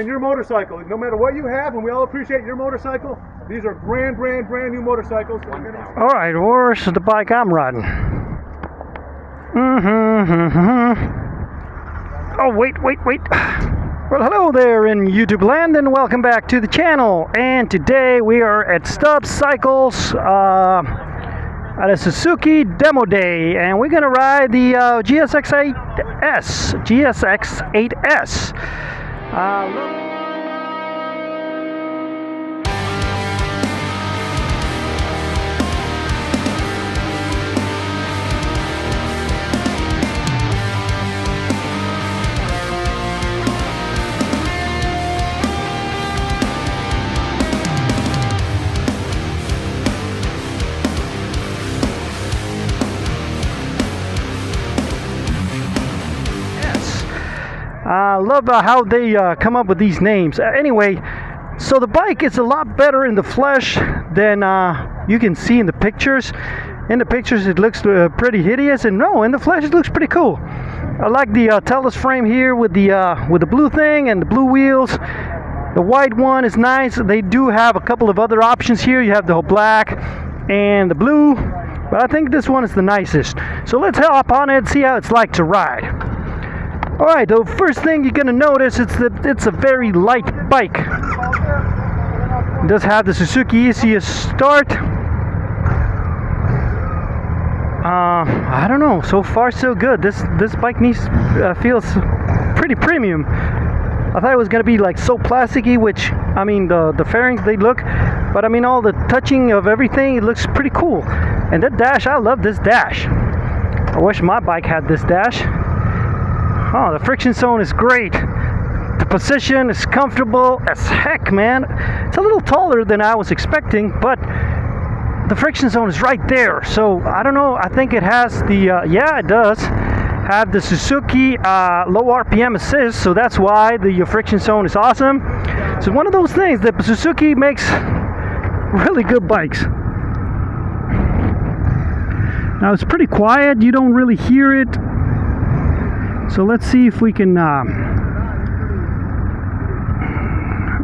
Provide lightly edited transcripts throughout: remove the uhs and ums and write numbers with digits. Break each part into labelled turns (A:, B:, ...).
A: than your motorcycle. No matter what you have, and we all appreciate your motorcycle, these are brand new motorcycles.
B: All right, where's the bike I'm riding? Oh, wait. Well, hello there in YouTube land, and welcome back to the channel. And today we are at Stubbs Cycles at a Suzuki demo day, and we're gonna ride the GSX-8S. I love how they come up with these names. Anyway, so the bike is a lot better in the flesh than you can see in the pictures. In the pictures it looks pretty hideous, and no, in the flesh it looks pretty cool. I like the Tellus frame here with the blue thing and the blue wheels. The white one is nice. They do have a couple of other options here. You have the whole black and the blue, but I think this one is the nicest. So let's hop on it and see how it's like to ride. Alright, the first thing you're going to notice is that it's a very light bike. It does have the Suzuki easiest start. I don't know, so far so good. This bike feels pretty premium. I thought it was going to be like so plasticky, which, I mean, the fairings, they look, but I mean all the touching of everything, it looks pretty cool. And that dash, I love this dash. I wish my bike had this dash. Oh, the friction zone is great. The position is comfortable as heck, man. It's a little taller than I was expecting, but the friction zone is right there. So, I don't know, I think it has the, yeah, it does have the Suzuki low RPM assist, so that's why the friction zone is awesome. So, one of those things that Suzuki makes really good bikes. Now, it's pretty quiet. You don't really hear it. So let's see if we can,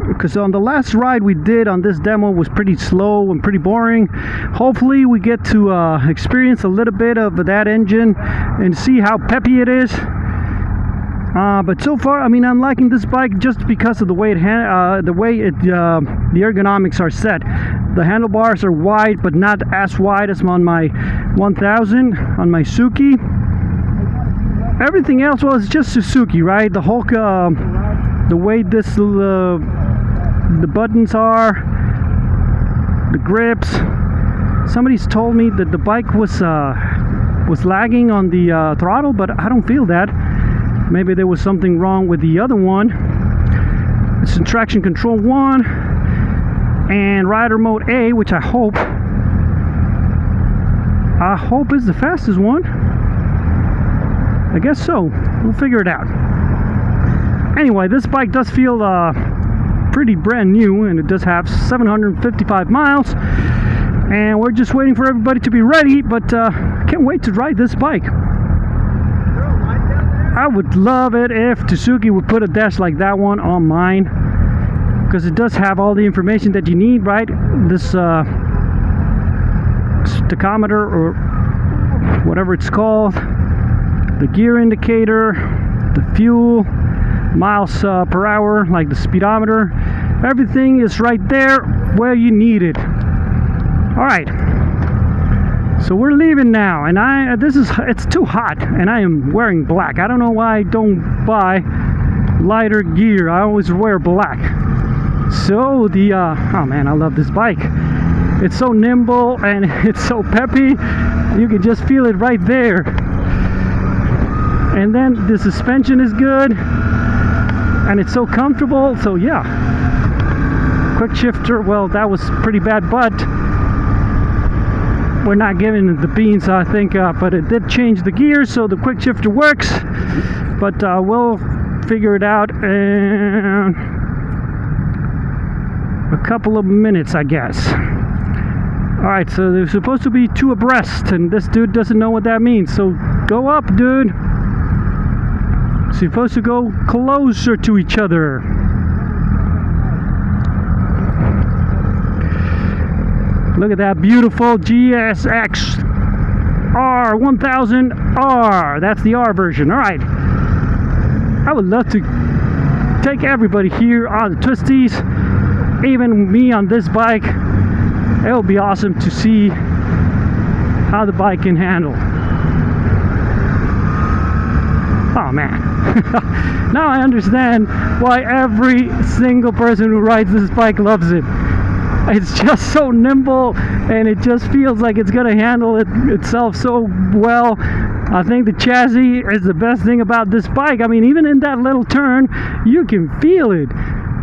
B: because on the last ride we did on this demo was pretty slow and pretty boring. Hopefully we get to experience a little bit of that engine and see how peppy it is. But so far, I mean, I'm liking this bike just because of the way the ergonomics are set. The handlebars are wide, but not as wide as on my 1000 on my Suzuki. Everything else, well, it's just Suzuki, right? The whole, the way the buttons are, the grips. Somebody's told me that the bike was lagging on the throttle, but I don't feel that. Maybe there was something wrong with the other one. It's in traction control 1 and rider mode A, which I hope is the fastest one. I guess so. We'll figure it out. Anyway, this bike does feel pretty brand new, and it does have 755 miles. And we're just waiting for everybody to be ready, but can't wait to ride this bike. I would love it if Suzuki would put a dash like that one on mine, because it does have all the information that you need, right? This tachometer, or whatever it's called. The gear indicator, the fuel, miles per hour, like the speedometer. Everything is right there where you need it. Alright, so we're leaving now, and it's too hot, and I am wearing black. I don't know why I don't buy lighter gear. I always wear black. So oh man, I love this bike. It's so nimble and it's so peppy. You can just feel it right there. And then the suspension is good, and it's so comfortable. So yeah, quick shifter, well, that was pretty bad, but we're not giving it the beans, I think, but it did change the gears, so the quick shifter works. But we'll figure it out in a couple of minutes, I guess. Alright, so they're supposed to be 2 abreast, and this dude doesn't know what that means, so go up, dude. Supposed to go closer to each other. Look at that beautiful GSX R1000R. That's the R version. All right. I would love to take everybody here on the twisties, even me on this bike. It would be awesome to see how the bike can handle. Oh man. Now I understand why every single person who rides this bike loves it. It's just so nimble, and it just feels like it's gonna handle itself so well. I think the chassis is the best thing about this bike. I mean, even in that little turn, you can feel it.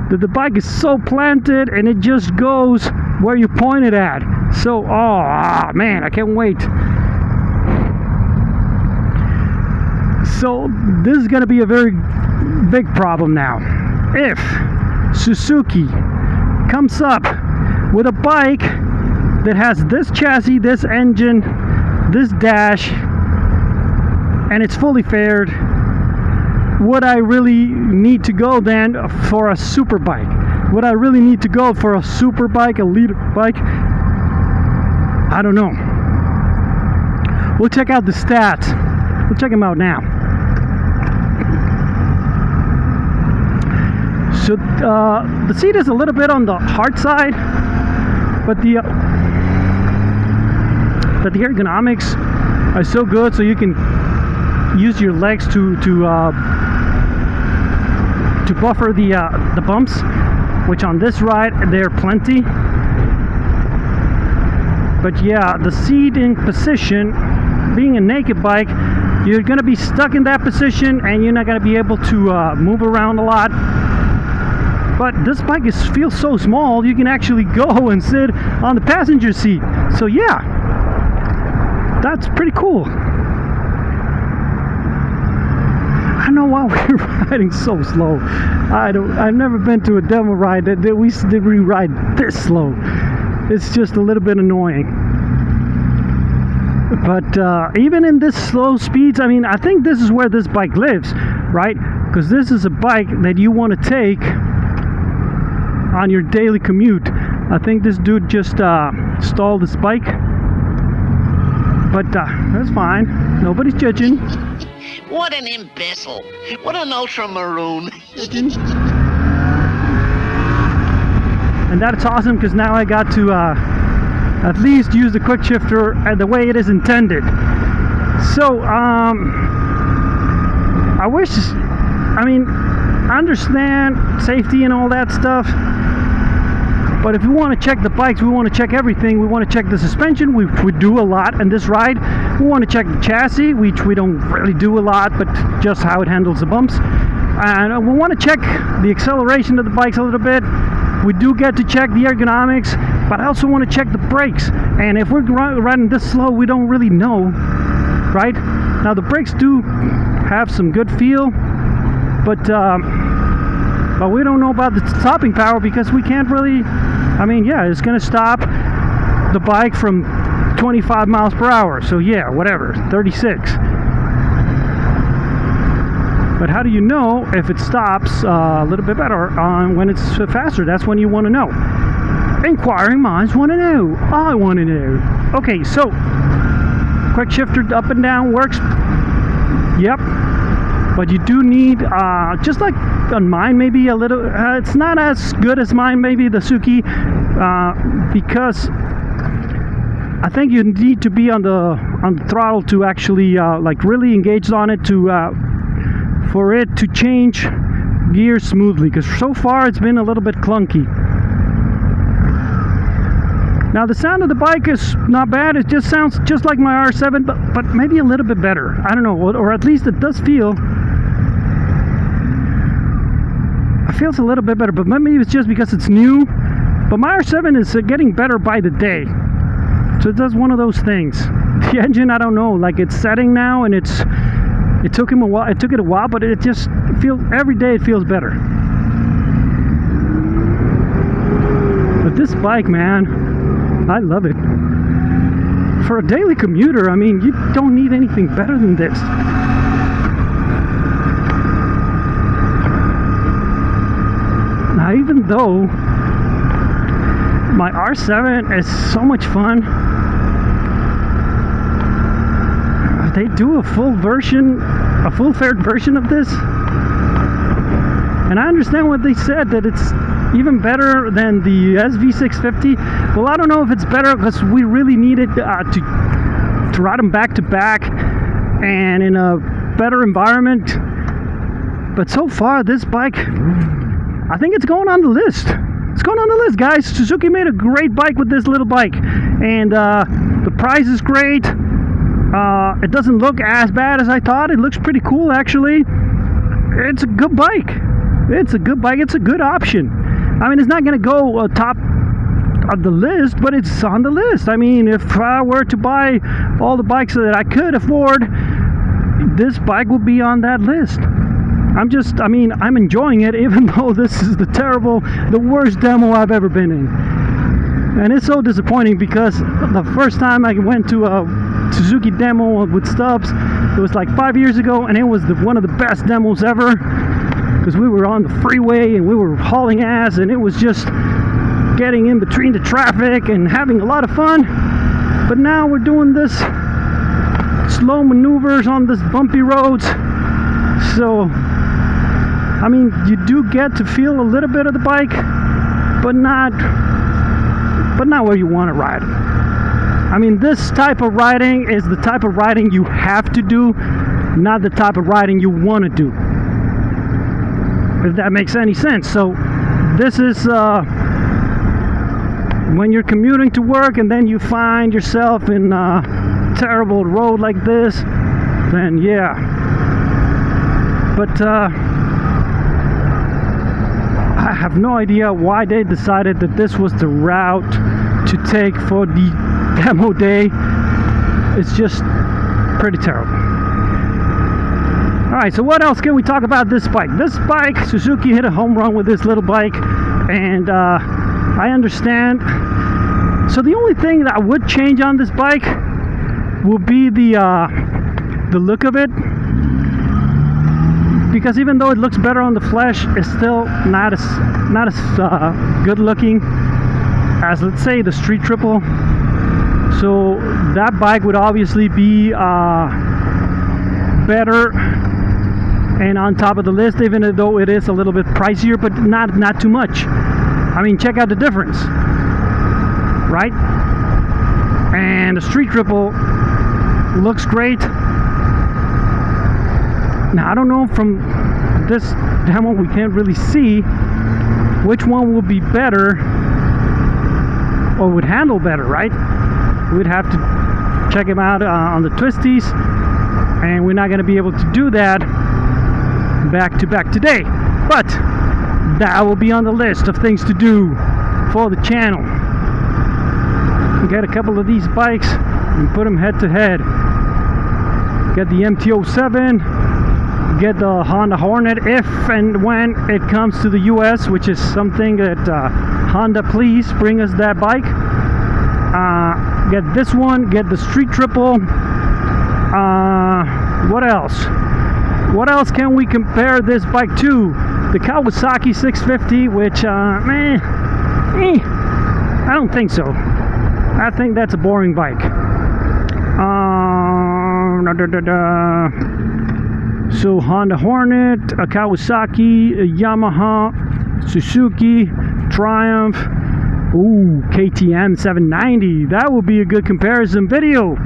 B: That the bike is so planted, and it just goes where you point it at. So, man, I can't wait. So this is gonna be a very big problem now. If Suzuki comes up with a bike that has this chassis, this engine, this dash, and it's fully faired, would I really need to go then for a super bike? Would I really need to go for a super bike, a leader bike? I don't know. We'll check out the stats. We'll check them out now. So the seat is a little bit on the hard side, but the ergonomics are so good, so you can use your legs to buffer the bumps, which on this ride there are plenty. But yeah, the seating position, being a naked bike, you're gonna be stuck in that position, and you're not gonna be able to move around a lot. But this bike feels so small, you can actually go and sit on the passenger seat. So yeah, that's pretty cool. I don't know why we're riding so slow. I've never been to a demo ride that we ride this slow. It's just a little bit annoying. But even in this slow speeds, I mean, I think this is where this bike lives, right? Because this is a bike that you want to take on your daily commute. I think this dude just stalled his bike, but that's fine. Nobody's judging.
C: What an imbecile! What an ultra-maroon!
B: And that's awesome, because now I got to at least use the quick shifter the way it is intended. So I wish, I mean, I understand safety and all that stuff, but if we want to check the bikes, we want to check everything. We want to check the suspension, which we do a lot in this ride. We want to check the chassis, which we don't really do a lot, but just how it handles the bumps. And we want to check the acceleration of the bikes a little bit. We do get to check the ergonomics, but I also want to check the brakes. And if we're riding this slow, we don't really know, right? Now the brakes do have some good feel, but we don't know about the stopping power, because we can't really, I mean, yeah, it's going to stop the bike from 25 miles per hour. So yeah, whatever, 36. But how do you know if it stops a little bit better when it's faster? That's when you want to know. Inquiring minds want to know. I want to know. Okay, so quick shifter up and down works. Yep. But you do need, just like on mine, maybe a little, it's not as good as mine, maybe the Suzuki, because I think you need to be on the throttle to actually like really engage on it for it to change gears smoothly, because so far it's been a little bit clunky. Now the sound of the bike is not bad. It just sounds just like my R7, but maybe a little bit better. I don't know, or at least it does feel. It feels a little bit better, but maybe it's just because it's new. But my R7 is getting better by the day, so it does one of those things. The engine, I don't know, like it's setting now, and it took it a while, but it just feels, every day it feels better. But this bike, man, I love it. For a daily commuter, I mean, you don't need anything better than this. Now, even though my R7 is so much fun. They do a full-faired version of this, and I understand what they said, that it's even better than the SV650. Well, I don't know if it's better, because we really needed to ride them back to back and in a better environment. But so far, this bike, I think it's going on the list. It's going on the list, guys. Suzuki made a great bike with this little bike, and the price is great. It doesn't look as bad as I thought. It looks pretty cool, actually. It's a good bike. It's a good bike. It's a good option. I mean, it's not going to go top of the list, but it's on the list. I mean, if I were to buy all the bikes that I could afford, this bike would be on that list. I'm enjoying it, even though this is the worst demo I've ever been in. And it's so disappointing, because the first time I went to a Suzuki demo with Stubbs, it was like 5 years ago, and it was one of the best demos ever, because we were on the freeway and we were hauling ass, and it was just getting in between the traffic and having a lot of fun. But now we're doing this slow maneuvers on this bumpy roads, so I mean, you do get to feel a little bit of the bike, but not where you want to ride. I mean, this type of riding is the type of riding you have to do, not the type of riding you want to do, if that makes any sense. So this is when you're commuting to work and then you find yourself in a terrible road like this, then yeah. But I have no idea why they decided that this was the route to take for the demo day. It's just pretty terrible. Alright, so what else can we talk about this bike? This bike, Suzuki hit a home run with this little bike, and I understand. So the only thing that I would change on this bike will be the look of it, because even though it looks better on the flesh, it's still not as good looking as, let's say, the Street Triple. So that bike would obviously be better and on top of the list, even though it is a little bit pricier, but not too much. I mean, check out the difference, right? And the Street Triple looks great. Now, I don't know, from this demo we can't really see which one will be better or would handle better, right? We'd have to check them out on the twisties, and we're not going to be able to do that back to back today, but that will be on the list of things to do for the channel. Get a couple of these bikes and put them head to head. Get the MT-07, get the Honda Hornet if and when it comes to the US, which is something that Honda, please bring us that bike. Get this one, get the Street Triple. What else? What else can we compare this bike to? The Kawasaki 650, which, I don't think so. I think that's a boring bike. So Honda Hornet, a Kawasaki, a Yamaha, Suzuki, Triumph, ooh, KTM 790. That would be a good comparison video.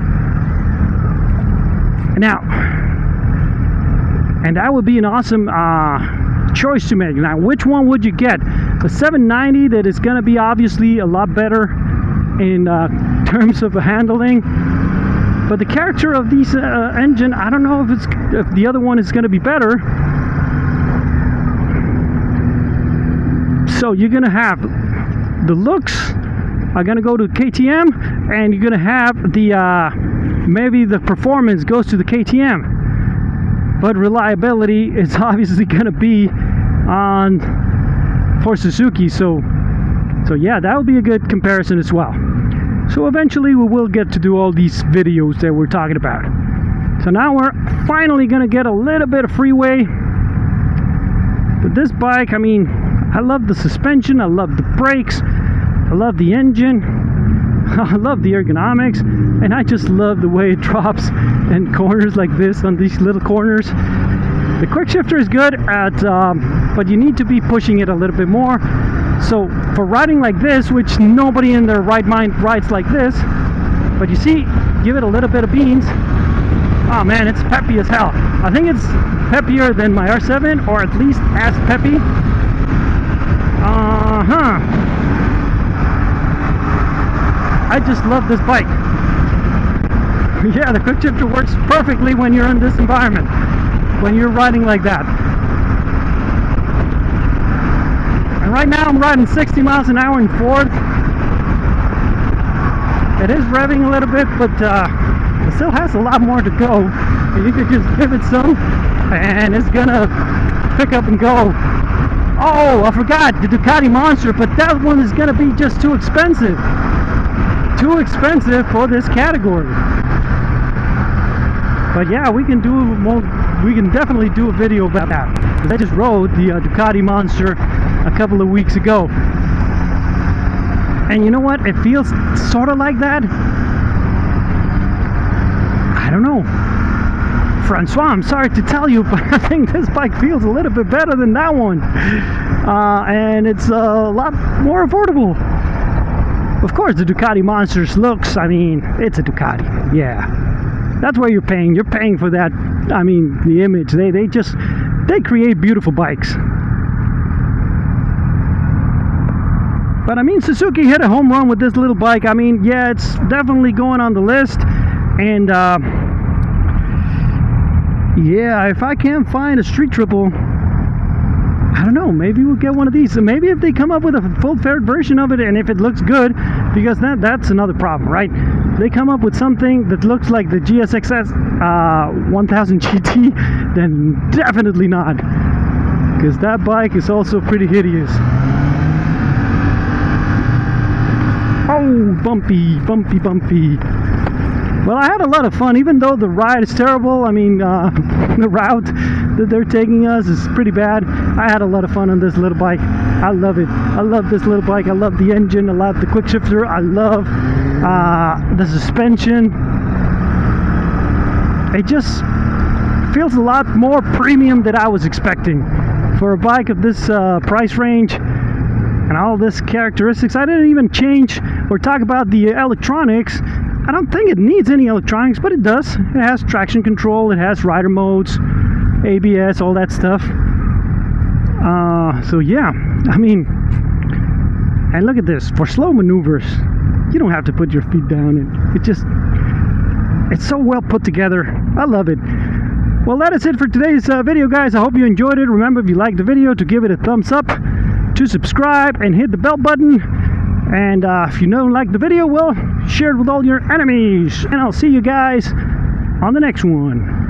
B: Now, and that would be an awesome choice to make. Now, which one would you get? The 790 that is going to be obviously a lot better in terms of handling, but the character of these engine, I don't know if the other one is going to be better. So you're going to have the looks are going to go to KTM, and you're going to have the maybe the performance goes to the KTM. But reliability is obviously going to be on for Suzuki. So yeah, that would be a good comparison as well. So eventually we will get to do all these videos that we're talking about. So now we're finally going to get a little bit of freeway. But this bike, I mean, I love the suspension, I love the brakes, I love the engine. I love the ergonomics, and I just love the way it drops in corners like this, on these little corners. The quick shifter is good at, but you need to be pushing it a little bit more. So for riding like this, which nobody in their right mind rides like this, but you see, give it a little bit of beans. Oh man, it's peppy as hell. I think it's peppier than my R7, or at least as peppy. I just love this bike. Yeah, the quick shifter works perfectly when you're in this environment, when you're riding like that. And right now I'm riding 60 miles an hour in fourth. It is revving a little bit, but it still has a lot more to go. You could just give it some, and it's gonna pick up and go. Oh, I forgot the Ducati Monster, but that one is gonna be just too expensive. Too expensive for this category. But yeah, we can definitely do a video about that. I just rode the Ducati Monster a couple of weeks ago, and you know what? It feels sort of like that. I don't know, Francois, I'm sorry to tell you, but I think this bike feels a little bit better than that one, and it's a lot more affordable. Of course, the Ducati Monsters looks, I mean, it's a Ducati, yeah. That's what you're paying. You're paying for that. I mean, the image. They create beautiful bikes. But I mean, Suzuki hit a home run with this little bike. I mean, yeah, it's definitely going on the list. And yeah, if I can't find a street triple, I don't know, maybe we'll get one of these. So maybe if they come up with a full-faired version of it, and if it looks good, because that's another problem, right? They come up with something that looks like the GSX-8S 1000 GT, then definitely not, because that bike is also pretty hideous. Oh, bumpy, bumpy, bumpy. Well, I had a lot of fun, even though the ride is terrible. I mean, the route that they're taking us is pretty bad. I had a lot of fun on this little bike. I love it. I love this little bike. I love the engine. I love the quick shifter. I love the suspension. It just feels a lot more premium than I was expecting for a bike of this price range and all this characteristics. I didn't even change or talk about the electronics. I don't think it needs any electronics, but it does. It has traction control, it has rider modes, ABS, all that stuff. So yeah, I mean, and look at this. For slow maneuvers, you don't have to put your feet down. It's so well put together. I love it. Well, that is it for today's video, guys. I hope you enjoyed it. Remember, if you liked the video, to give it a thumbs up, to subscribe, and hit the bell button. And if you don't like the video, well, share it with all your enemies. And I'll see you guys on the next one.